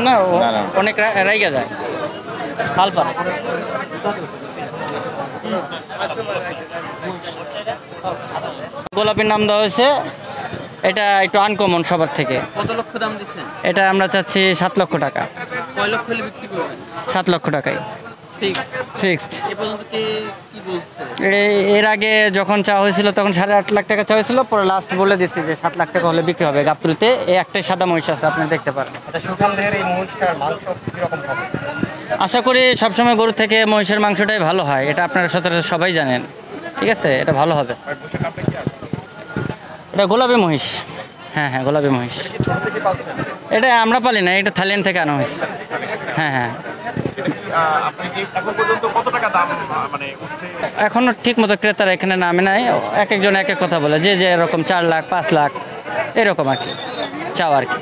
না অনেক রাইগা যায় হাল পারে। গোলাপের নাম দেওয়া হয়েছে, এটা একটু আনকমন সবার থেকে। কত লক্ষ দাম দিচ্ছেন? এটা আমরা চাচ্ছি 7 লক্ষ টাকা। কয় লক্ষ হলে বিক্রি করবেন? 7 লক্ষ টাকায় ফিক্সড। এর আগে যখন চাওয়া হয়েছিল তখন 8.5 লাখ টাকা চাওয়া হয়েছিল, পরে লাস্ট বলে দিচ্ছি যে 7 লাখ টাকা হলে বিক্রি হবে। গাবতলীতে এই একটাই সাদা মহিষ আছে, আপনি দেখতে পারেন। আশা করি সবসময় গরু থেকে মহিষের মাংসটাই ভালো হয়, এটা আপনারা সচরাচর সবাই জানেন। ঠিক আছে, এটা ভালো হবে। এটা গোলাপি মহিষ। হ্যাঁ হ্যাঁ, গোলাপি মহিষ। এটা আমরা পালি না, এটা থাইল্যান্ড থেকে আনা হয়েছে। হ্যাঁ হ্যাঁ। এখনো ঠিক মতো ক্রেতারা এখানে নামে নাই, এক একজন এক এক কথা বলে, যে যে এরকম 4 লাখ 5 লাখ এরকম আর কি চাও আর কি।